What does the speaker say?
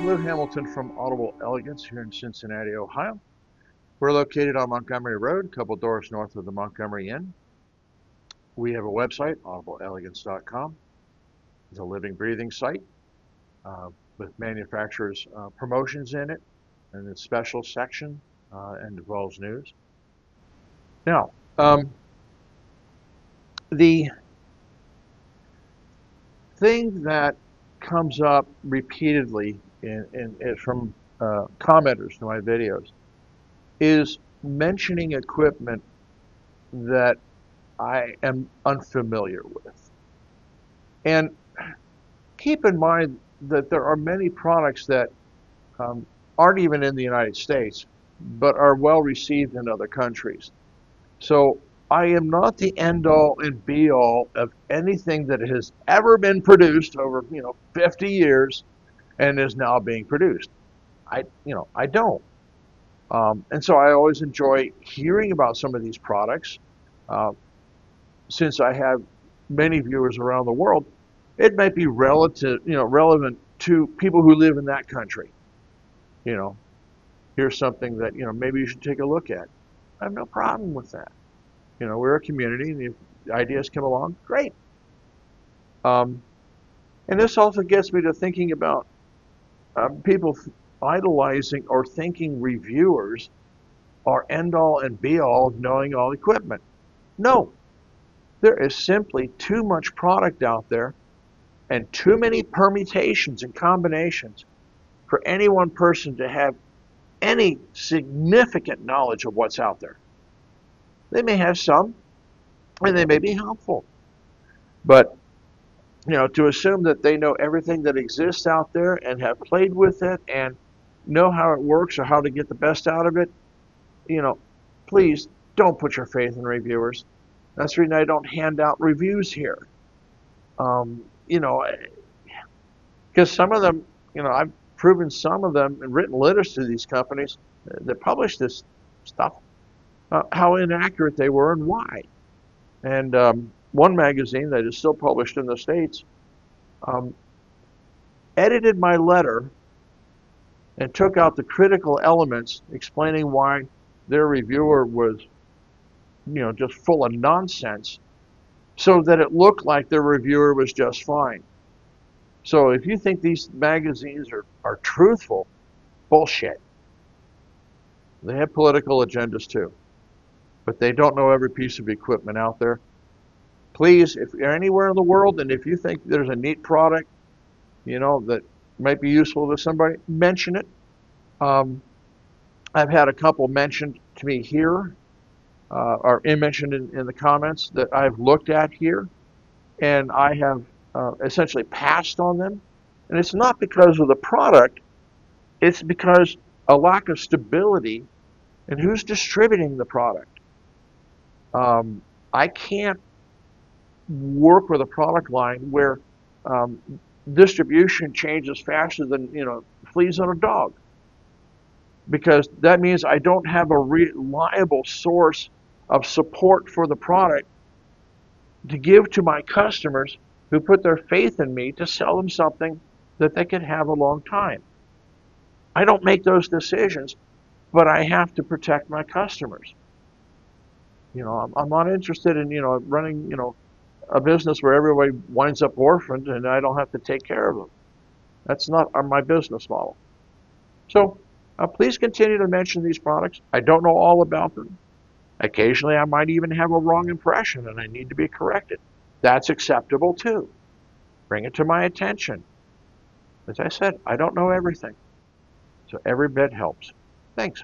Lou Hamilton from Audible Elegance here in Cincinnati, Ohio. We're located on Montgomery Road, a couple doors north of the Montgomery Inn. We have a website, audibleelegance.com. It's a living, breathing site with manufacturers' promotions in it and a special section and involves news. Now, the thing that comes up repeatedly from commenters to my videos is mentioning equipment that I am unfamiliar with. And keep in mind that there are many products that aren't even in the United States, but are well received in other countries. So I am not the end-all and be-all of anything that has ever been produced over 50 years and is now being produced. I don't. And so I always enjoy hearing about some of these products. Since I have many viewers around the world, it might be relevant to people who live in that country. Here's something that maybe you should take a look at. I have no problem with that. We're a community, and if ideas come along, great. And this also gets me to thinking about people idolizing or thinking reviewers are end-all and be-all of knowing all equipment. No, there is simply too much product out there and too many permutations and combinations for any one person to have any significant knowledge of what's out there. They may have some, and they may be helpful. But, to assume that they know everything that exists out there and have played with it and know how it works or how to get the best out of it, please don't put your faith in reviewers. That's the reason I don't hand out reviews here. Because some of them, I've proven some of them and written letters to these companies that publish this stuff, how inaccurate they were and why. And one magazine that is still published in the States edited my letter and took out the critical elements explaining why their reviewer was, just full of nonsense, so that it looked like their reviewer was just fine. So if you think these magazines are truthful, bullshit. They have political agendas too, but they don't know every piece of equipment out there. Please, if you're anywhere in the world and if you think there's a neat product, that might be useful to somebody, mention it. I've had a couple mentioned to me here, or mentioned in the comments that I've looked at here, and I have essentially passed on them. And it's not because of the product, it's because a lack of stability in who's distributing the product. I can't work with a product line where distribution changes faster than fleas on a dog, because that means I don't have a reliable source of support for the product to give to my customers who put their faith in me to sell them something that they could have a long time. I don't make those decisions, but I have to protect my customers. I'm not interested in running a business where everybody winds up orphaned and I don't have to take care of them. That's not my business model. So please continue to mention these products. I don't know all about them. Occasionally I might even have a wrong impression and I need to be corrected. That's acceptable too. Bring it to my attention. As I said, I don't know everything. So every bit helps. Thanks.